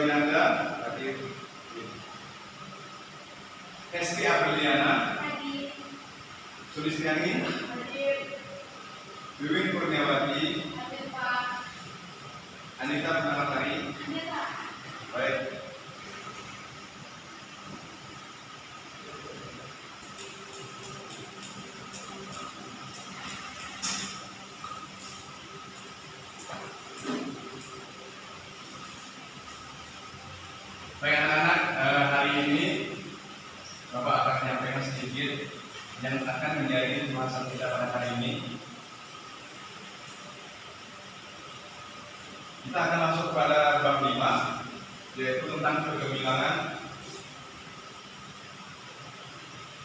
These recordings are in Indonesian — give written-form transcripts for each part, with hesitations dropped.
Winanda hadir. Hesti Apriliana Hadir. Sulistiani Hadir. Wiwin Kurniawati Hadir, Pak. Anita Purnamantari. Hadir, Pak. Baik. Baik anak-anak, hari ini Bapak akan menyampaikan sedikit yang akan menjadi pembahasan kita pada hari ini. Kita akan masuk pada bab 5, yaitu tentang kegemilangan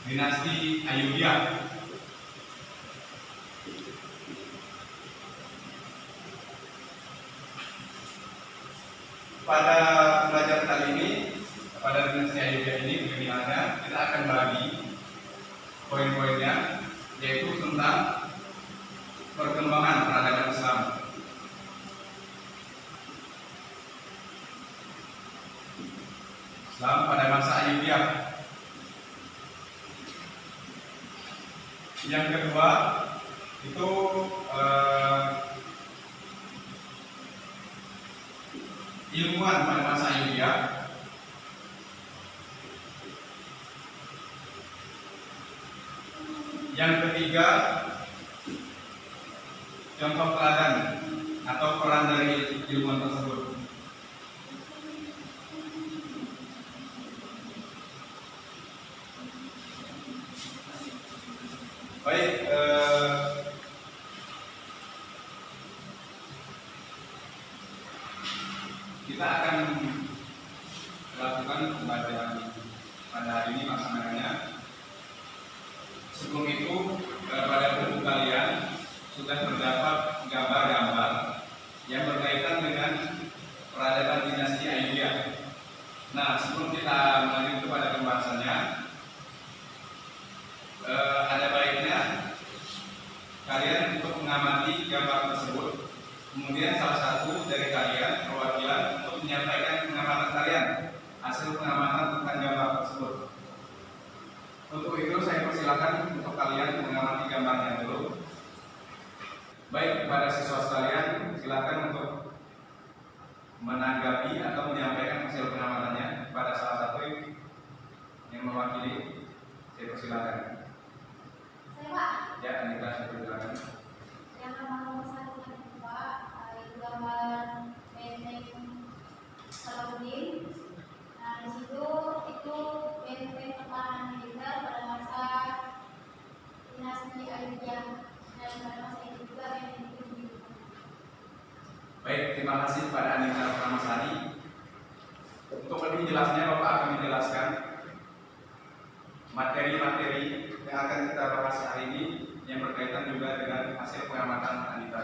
dinasti Ayyubiyah. Pada pelajaran kali ini, pada dinasti Ayyubiyah ini kegemilangannya, kita akan bagi poin-poinnya, yaitu tentang perkembangan peradaban Islam. Islam pada masa Ayyubiyah. Yang kedua itu ilmuwan pada masa Ayyubiyah. Yang ketiga contoh teladan atau peran dari ilmuwan tersebut. Baik, kita akan melakukan pembacaan pada hari ini maksananya. Sebelum itu, pada buku kalian sudah terdapat gambar-gambar yang berkaitan dengan peradaban dinasti Ayyubiyah. Nah, sebelum kita melanjut kepada pembahasannya, ada baiknya kalian untuk mengamati gambar tersebut. Kemudian salah satu dari kalian perwakilan untuk menyampaikan pengamatan kalian, hasil pengamatan tentang gambar tersebut. Untuk itu saya persilakan untuk kalian mengamati gambarnya dulu. Baik, kepada siswa sekalian silakan untuk menanggapi atau menyampaikan hasil pengamatannya pada salah satu yang mewakili. Saya persilakan. Saya, Pak. Ya, Anita, saya persilakan. Yang nomor 1 dan 2 itu gambar benteng Salahuddin. Nah, di situ itu benteng pertahanan militer pada masa dinasti Ayyubiyah, dan pada masa itu juga benteng itu didirikan. Baik, terima kasih kepada Anita Pramasari. Untuk lebih jelasnya Bapak akan menjelaskan materi-materi yang akan kita bahas hari ini yang berkaitan juga dengan hasil pengamatan Anita.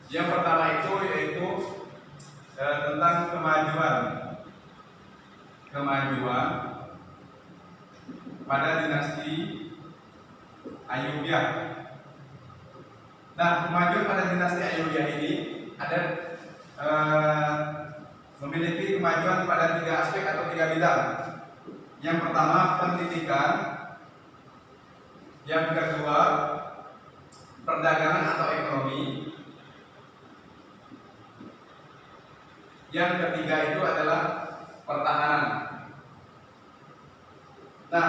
Yang pertama itu yaitu tentang kemajuan pada dinasti Ayyubiyah. Nah, kemajuan pada dinasti Ayyubiyah ini ada memiliki kemajuan pada 3 aspek atau 3 bidang. Yang pertama pendidikan, yang kedua perdagangan atau ekonomi, yang ketiga itu adalah pertahanan. Nah,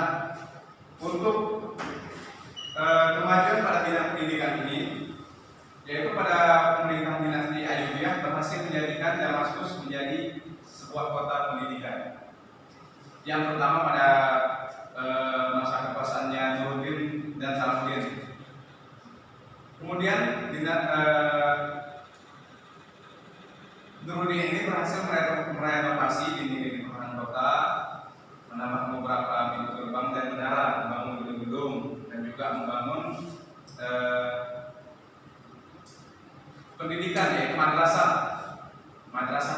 untuk kemajuan pada bidang pendidikan ini, yaitu pada pemerintahan dinasti Ayyubiyah berhasil menjadikan Damaskus menjadi sebuah kota pendidikan. Yang pertama pada masa kekuasaannya Nuruddin dan Salahuddin. Kemudian Nuruddin ini berhasil merenovasi dinding-dinding pertahanan kota, menambah beberapa pintu gerbang dan menara, membangun gedung-gedung, dan juga membangun pendidikan, yaitu madrasah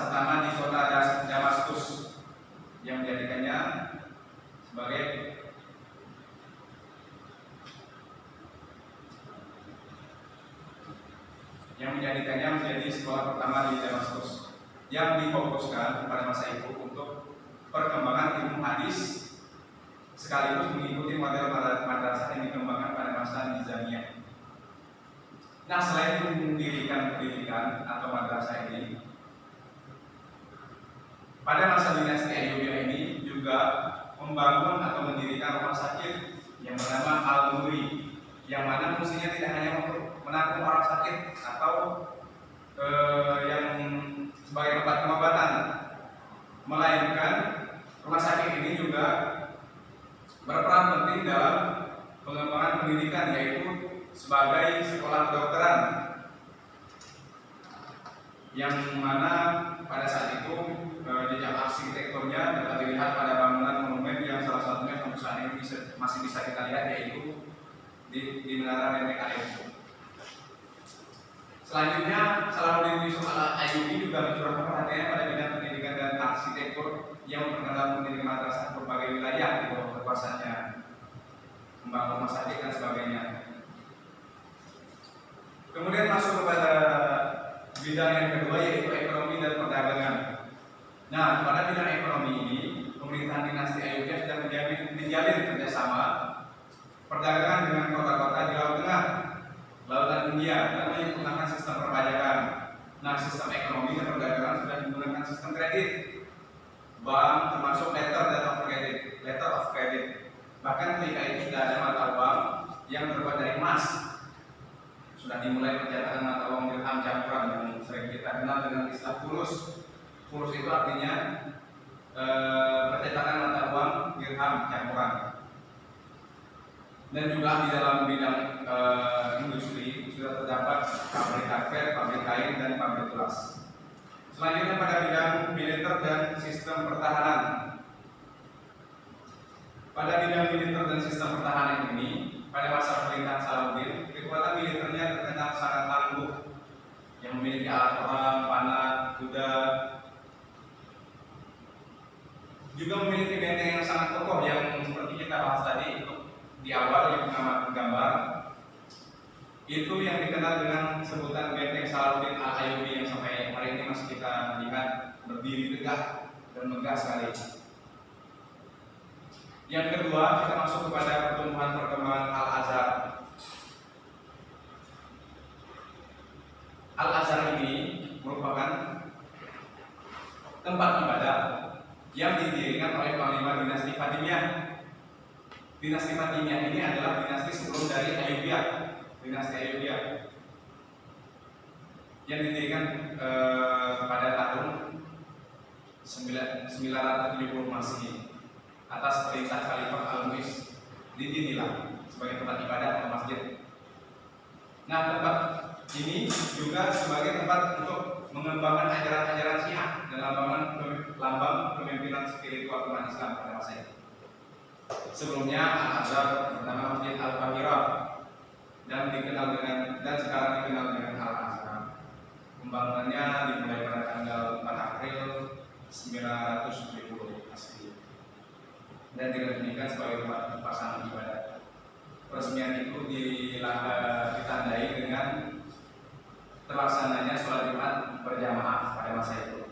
pertama di kota Damaskus yang menjadikannya sebagai menjadi sekolah pertama di Damaskus. yang difokuskan pada masa itu untuk perkembangan ilmu hadis sekaligus mengikuti model madrasah yang dikembangkan pada masa Nizamiyah. Nah, selain mendirikan pendidikan atau madrasah ini, pada masa dinasti Ayyubiyah ini juga membangun atau mendirikan rumah sakit yang bernama Al-Nuri, yang mana fungsinya tidak hanya untuk menampung orang sakit atau yang sebagai tempat pengobatan, melainkan rumah sakit ini juga berperan penting dalam pengembangan pendidikan, yaitu sebagai sekolah kedokteran, yang mana pada saat itu jejak arsitekturnya dapat dilihat pada bangunan monumen yang salah satunya sampai saat ini masih bisa kita lihat, yaitu di Menara Benteng Aleppo. Selanjutnya, Salahuddin Yusuf al-Ayyubi juga mencurahkan perhatiannya pada bidang pendidikan dan arsitektur yang memperkenalkan pendidikan madrasah berbagai wilayah di bawah kekuasaannya, membangun rumah sakit dan sebagainya. Kemudian masuk kepada bidang yang kedua, yaitu ekonomi dan perdagangan. Nah, pada bidang ekonomi ini, pemerintahan dinasti Ayyubiyah sudah menjalin kerjasama perdagangan dengan kota-kota di Laut Tengah, Lautan India, dan menggunakan sistem perpajakan. Nah, sistem ekonomi dan perdagangan sudah menggunakan sistem kredit, bank, termasuk letter of credit. Bahkan ketika itu sudah ada mata uang yang terbuat dari emas. Sudah dimulai percetakan mata uang dirham campuran yang sering kita kenal dengan istilah fulus. Fulus itu artinya percetakan mata uang dirham campuran. Dan juga di dalam bidang industri sudah terdapat pabrik karpet, pabrik kain, dan pabrik tulas. Selanjutnya pada bidang militer dan sistem pertahanan. Pada bidang militer dan sistem pertahanan ini, pada masa pemerintahan Salahuddin, kekuatan militernya terkenal sangat tangguh, yang memiliki alat perang, panah, kuda, juga memiliki benteng yang sangat kokoh yang seperti kita bahas tadi di awal yang mengamati gambar. Itu yang dikenal dengan sebutan benteng Salahuddin al-Ayyubi yang sampai hari ini masih kita lihat berdiri tegak dan megah sekali. Yang kedua, kita masuk kepada pertumbuhan perkembangan Al-Azhar. Al-Azhar ini merupakan tempat ibadah yang didirikan oleh panglima dinasti Fatimiyah. Dinasti Fatimiyah ini adalah dinasti sebelum dari Ayyubiyah, dinasti Ayyubiyah, yang didirikan pada tahun 970 Masehi atas perintah Khalifah Al-Mu'izz didirikan sebagai tempat ibadah atau masjid. Nah, tempat ini juga sebagai tempat untuk mengembangkan ajaran-ajaran Syiah dan lambang kepemimpinan spiritual umat Islam pada masa itu. Sebelumnya Al-Azhar bernama Masjid Al-Qahirah dan sekarang dikenal dengan Al-Azhar. Pembangunannya dimulai pada tanggal 4 April 970 Masehi dan diresmikan sebagai tempat pasangan ibadah. Peresmian itu ditandai dengan terlaksananya sholat Jumat berjamaah pada masa itu.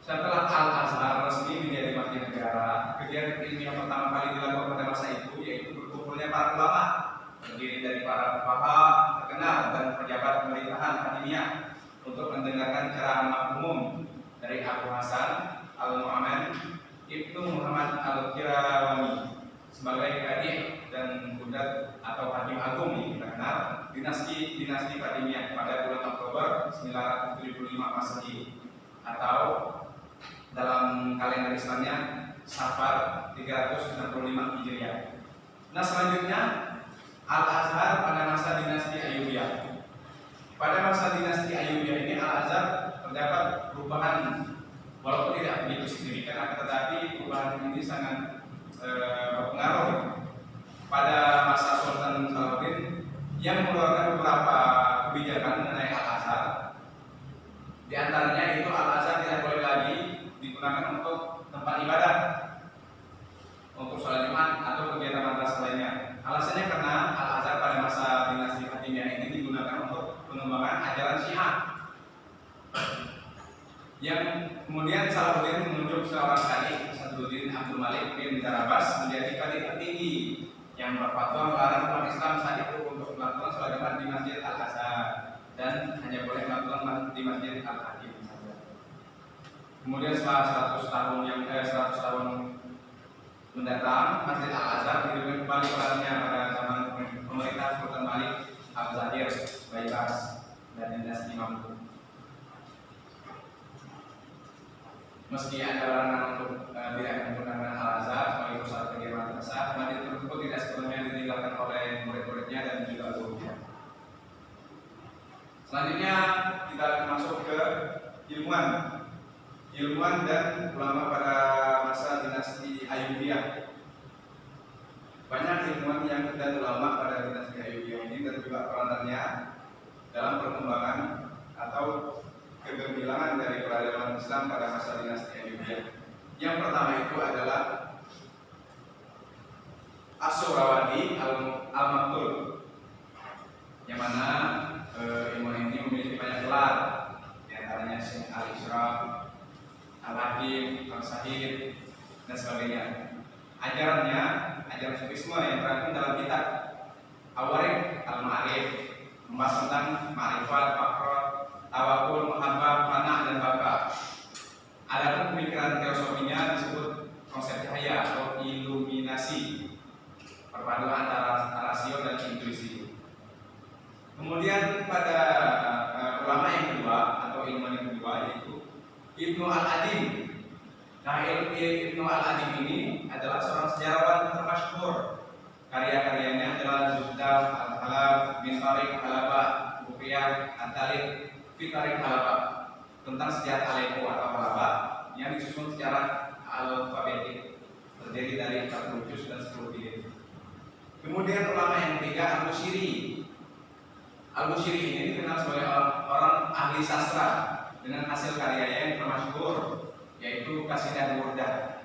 Setelah Al-Azhar resmi menjadi masjid negara, kegiatan ilmiah pertama kali dilakukan pada masa itu yaitu berkumpulnya para ulama, terdiri dari para fuqaha terkenal dan pejabat pemerintahan Fatimiyah untuk mendengarkan ceramah umum dari Abu Hasan Al-Mu'aman Ibnu Muhammad Al-Qirawani sebagai kadhi dan budak atau hakim agung yang kita kenal dinasti Fatimiyah pada bulan Oktober 975 Masehi atau dalam kalender Islamnya Safar 365 Hijriah. Nah, selanjutnya Al-Azhar pada masa dinasti Ayyubiyah. Pada masa dinasti Ayyubiyah ini Al-Azhar terdapat perubahan, walaupun tidak begitu signifikan, akan tetapi perubahan ini sangat berpengaruh pada masa Sultan Salahuddin yang mengeluarkan beberapa kebijakan mengenai Al-Azhar. Di antaranya itu Al-Azhar tidak boleh lagi digunakan untuk tempat ibadah, untuk sholat Jumat atau kegiatan madrasah lainnya. Alasannya karena Al-Azhar pada masa dinasti Fatimiyah ini digunakan untuk pengembangan ajaran Syiah. Yang kemudian Salahuddin menunjuk seorang kadi, Sadruddin Abdul Malik bin Darabas, menjadi kadi tertinggi yang berfatwa melarang umat Islam saat itu untuk melakukan sholat Jumat di Masjid Al-Azhar dan hanya boleh melakukan di Masjid Al-Hakim saja. Kemudian setelah 100 tahun mendatang, Masjid Al-Azhar didirikan kembali perannya pada zaman pemerintah Sultan Malik Al-Zahir Baibars dan dinasti Mamluk. Meski ada larangan untuk tidak menggunakan Al-Azhar sebagai pusat kegiatan madrasah, masjid tersebut tidak sepenuhnya ditinggalkan oleh murid-muridnya dan juga gurunya. Selanjutnya kita akan masuk ke ilmuwan dan ulama pada masa dinasti Ayyubiyah. Banyak ilmuwan yang dan ulama pada dinasti Ayyubiyah ini dan juga peranannya dalam perkembangan atau kegemilangan dari peradaban Islam pada masa dinasti Ayyubiyah. Yang pertama itu adalah As-Suhrawardi Al-Maktul, yang mana ilmuwan ini memiliki banyak gelar, di antaranya Syekh Al-Ishraq, Al-Hakim, Al-Sahih, dan sebagainya. Ajaran sufisme yang terangkum dalam kitab Awarik Al-Ma'arif membahas tentang ma'rifat, fakrot, tawakul, mahabbah, fana, dan baka. Adapun pemikiran teosofinya disebut konsep cahaya atau iluminasi, perpaduan antara rasio dan intuisi. Kemudian pada ulama yang kedua atau ilmuwan yang kedua yaitu Ibnu Al-Adim. Nah, Ibnu Al-Adim ini adalah seorang sejarawan termasyhur. Karya-karyanya adalah Zuhdam, Al-Halab, Min Tariq Halaba, Bukiyah, At-Talik, Fitarik Halaba, tentang sejarah Aleppo atau Halaba yang disusun secara alfabetik, terdiri dari 40 juz dan 10 jilid. Kemudian ulama yang ketiga Al-Bushiri. Al-Bushiri ini dikenal sebagai orang ahli sastra dengan hasil karyanya yang termasyhur yaitu Qasidah Burdah.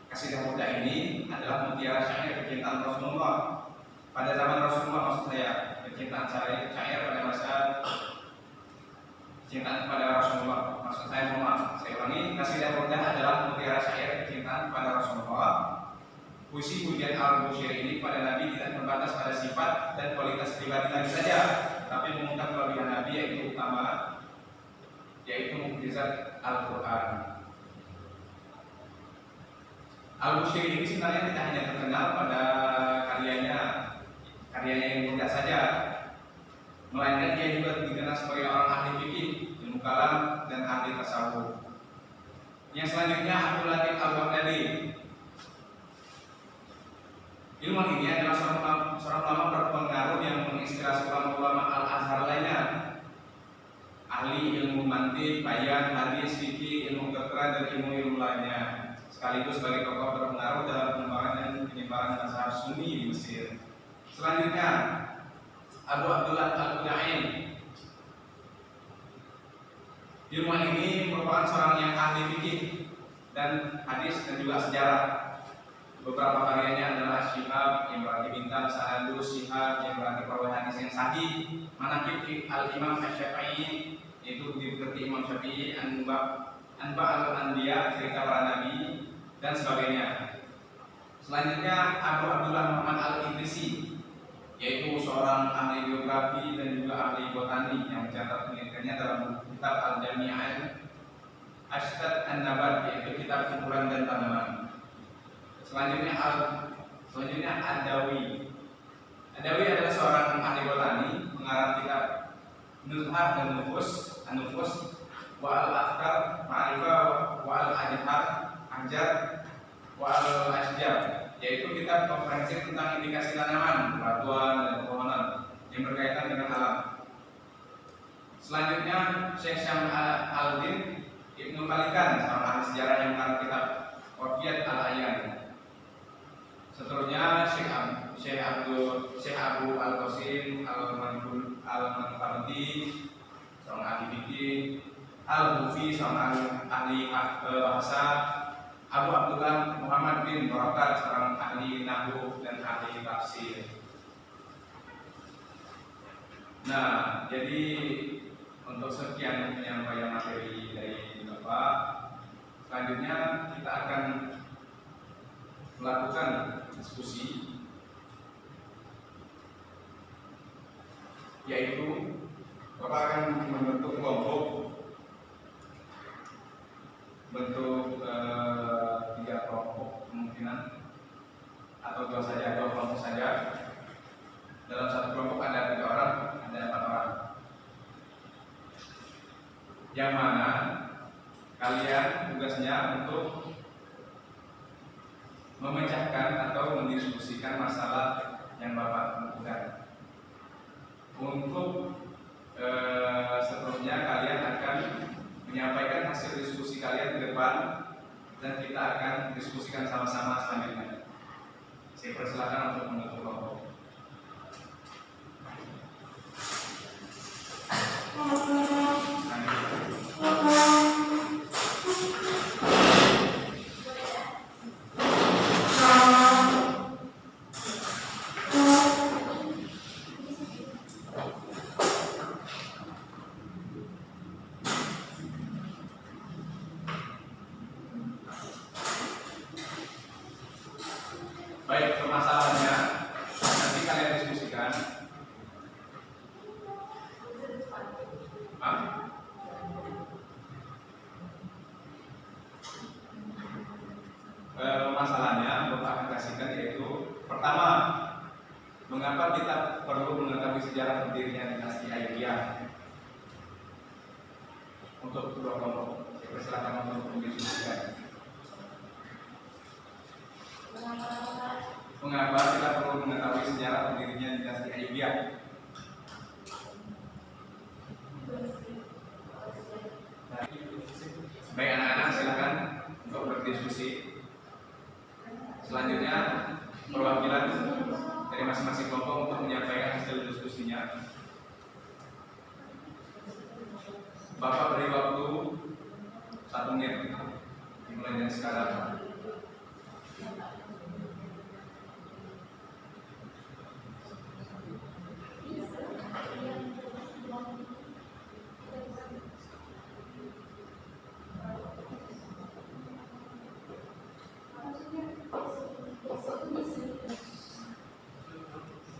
Qasidah Burdah ini adalah mutiara syair kecintaan Rasulullah pada zaman Rasulullah, maksud saya kecintaan syair pada masa kecintaan kepada Rasulullah. Maksud saya, saya ulangi, Qasidah Burdah adalah mutiara syair kecintaan kepada Rasulullah. Puisi pujian Al-Bushiri ini pada Nabi tidak terbatas pada sifat dan kualitas pribadi Nabi saja, tapi mengungkap kelebihan Nabi yaitu mukjizat Al-Quran. Al-Bushiri ini sebenarnya tidak hanya terkenal pada karyanya yang mudah saja, melainkan dia juga dikenal sebagai orang ahli fikih, ilmu kalam, dan ahli tasawuf. Yang selanjutnya Abdul Latif Al-Baghdadi. Ilmuwan ini adalah seorang ulama berpengaruh yang menginspirasi ulama-ulama Al-Azhar lainnya. Ahli ilmu mantiq, bayan, hadis, fikih, ilmu kedokteran, dan ilmu lainnya, sekaligus sebagai tokoh berpengaruh dalam pengembangan dan penyebaran mazhab Sunni di Mesir. Selanjutnya Abu Abdullah Al-Qudain. Ilmuwan ini merupakan seorang yang ahli fikih dan hadis dan juga sejarah. Beberapa karyanya adalah Syihab yang berarti bintang, Sanadus, Syihab yang berarti perawi hadis yang sahih, Manaqib Al-Imam Asy-Syafi'i yaitu diberti Imam Syafi'i, Anba al-Anbiya, cerita para nabi, dan sebagainya. Selanjutnya Abu Abdullah Muhammad Al-Idrisi, yaitu seorang ahli geografi dan juga ahli botani yang mencatat penelitiannya dalam kitab Al-Jami'an Ashtad An-Nabat, yaitu kitab kumpulan dan tanaman. Selanjutnya Ad-Dawi. Ad-Dawi adalah seorang ahli botani, mengarang kitab Nuzhah dan Nufus, An-Nufus, wa al-Afkar, Ma'rifah, wa al-Ajhar, Ahjar, wa al-Ashjar, yaitu kitab komprehensif tentang indikasi tanaman, batuan, dan pepohonan yang berkaitan dengan alam. Selanjutnya Syekh Syam'al Al-Din Ibnu Khalikan, seorang ahli sejarah yang mengarang kitab Wafiyat Al-Ayan. Seterusnya Syekh Abu Al-Qasim Al-Manfardi, seorang ahli fikih, Al-Bufi, seorang ahli bahasa, Abu Abdullah Muhammad bin Barakat, seorang ahli nahwu dan ahli tafsir. Nah, jadi untuk sekian penyampaian materi dari Bapak, Selanjutnya kita akan melakukan diskusi, yaitu Bapak akan membentuk kelompok bentuk 3 kelompok kemungkinan, atau 2 saja, 2 kelompok saja. Dalam satu kelompok ada 3 orang, ada 4 orang, yang mana kalian tugasnya untuk memecahkan atau mendiskusikan masalah yang Bapak temukan. Untuk seterusnya kalian akan menyampaikan hasil diskusi kalian ke depan, dan kita akan diskusikan sama-sama selanjutnya. Saya persilakan untuk menutup kelompok. Baik, permasalahannya nanti kalian diskusikan. Masalahnya Bapak akan kasihkan, yaitu pertama, mengapa kita perlu mengetahui sejarah berdirinya dinasti Ayyubiyah. Untuk kedua kelompok, saya persilakan untuk mendiskusikan. Mengapa kita perlu mengetahui sejarah berdirinya dinasti Ayyubiyah? Baik anak-anak, silakan untuk berdiskusi. Selanjutnya perwakilan dari masing-masing kelompok untuk menyampaikan hasil diskusinya. Bapak beri waktu 1 menit dimulai dari sekarang.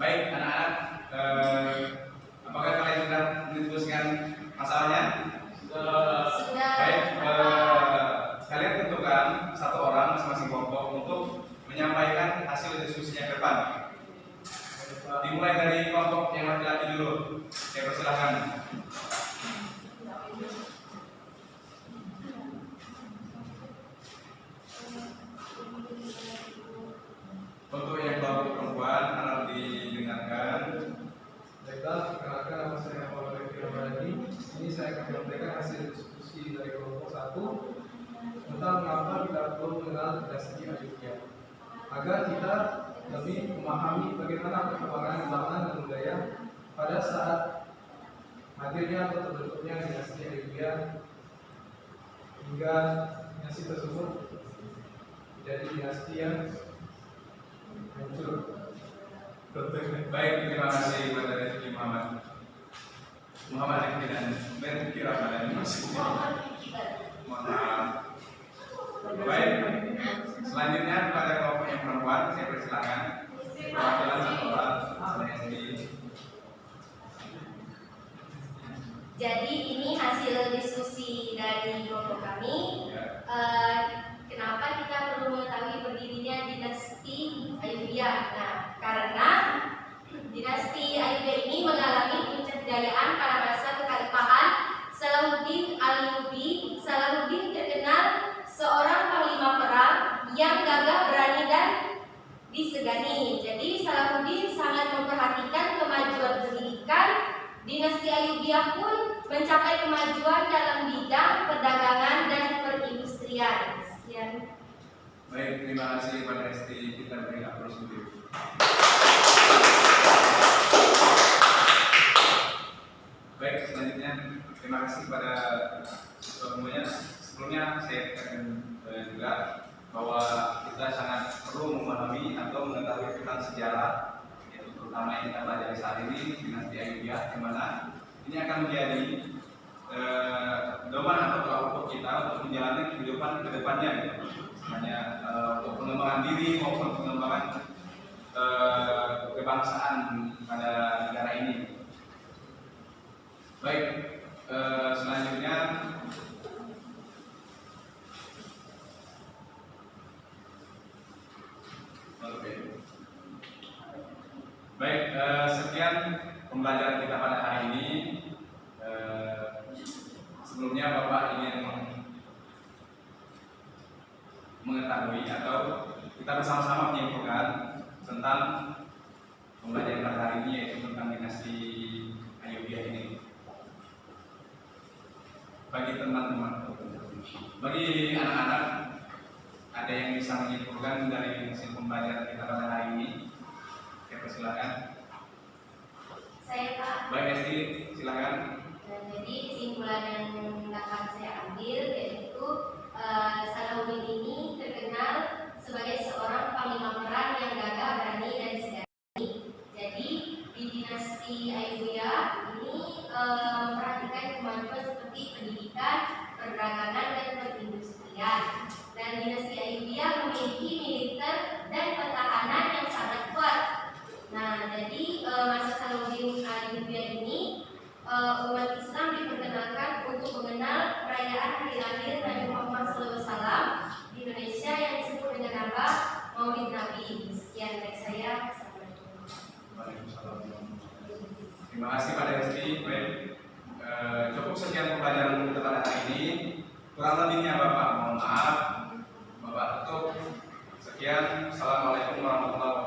Baik anak-anak, apakah kalian sudah mendiskusikan masalahnya? Sudah. Baik, kalian tentukan 1 orang masing-masing kelompok untuk menyampaikan hasil diskusinya ke depan. Dimulai dari kelompok yang laki-laki dulu. Saya persilahkan. Untuk yang kelompok perempuan harap didengarkan. Baiklah, perkenalkan nama saya Muhammad Ramadhani. Ini saya akan menyampaikan hasil diskusi dari kelompok 1 tentang mengapa kita perlu mengenal dinasti Ayyubiyah, agar kita lebih memahami bagaimana perkembangan zaman dan budaya pada saat hadirnya atau terbentuknya dinasti Ayyubiyah, hingga dinasti tersebut menjadi dinasti yang hancur. Baik, terima kasih kepada Rifki Muhammad Rifki dan Rifki Ramadhani. Mohon maaf. Baik, selanjutnya kepada kelompok yang perempuan, saya persilakan perwakilan 1 orang. Jadi ini hasil diskusi dari kelompok kami. Kenapa kita perlu mengetahui berdirinya dinasti Ayyubiyah? Nah, karena dinasti Ayyubiyah ini mengalami puncak kejayaan pada masa kekhalifahan Salahuddin Ayyubi. Salahuddin terkenal seorang panglima perang yang gagah, berani, dan disegani. Jadi Salahuddin sangat memperhatikan kemajuan pendidikan. Dinasti Ayyubiyah pun mencapai kemajuan dalam bidang perdagangan dan perindustrian. Sekian. Baik, terima kasih kepada ST. Kita beri aplaus dulu. Baik, selanjutnya terima kasih kepada semuanya. Sebelumnya saya katakan juga bahwa kita sangat perlu memahami atau mengetahui tentang sejarah, yaitu terutama yang kita pelajari saat ini dinasti Ayyubiyah, di mana ini akan menjadi domain atau tolak ukur kita untuk menjalani kehidupan kedepannya, hanya untuk pengembangan diri maupun pengembangan kebangsaan pada negara ini. Baik, selanjutnya baik, sekian pembelajaran kita pada hari ini. Sebelumnya Bapak ingin mengetahui atau kita bersama-sama menyimpulkan tentang pembelajaran pada hari ini, yaitu tentang dinasti Ayyubiyah ini. Bagi teman-teman, bagi anak-anak, ada yang bisa menyimpulkan dari hasil pembelajaran kita pada hari ini? Ya, silakan. Saya Pak. Baik, Esti, silakan. Jadi kesimpulan yang dapat saya ambil yaitu Salahuddin ini terkenal sebagai seorang panglima perang yang gagah, berani, dan segani. Jadi di dinasti Ayyubiyah ini memperhatikan kemajuan seperti pendidikan, perdagangan, dan perindustrian. Dan dinasti Ayyubiyah memiliki militer dan pertahanan yang sangat kuat. Nah, jadi masa Salahuddin Ayyubiyah ini umat Islam diperkenalkan untuk mengenal perayaan hari lahir Nabi Muhammad SAW di Indonesia yang disebut dengan nama Maulid Nabi. Sekian dari saya. Terima kasih pada Esti. Baik, cukup sekian pembelajaran kita pada hari ini. Kurang lebihnya Bapak mohon maaf. Bapak tutup. Sekian. Assalamualaikum warahmatullahi wabarakatuh.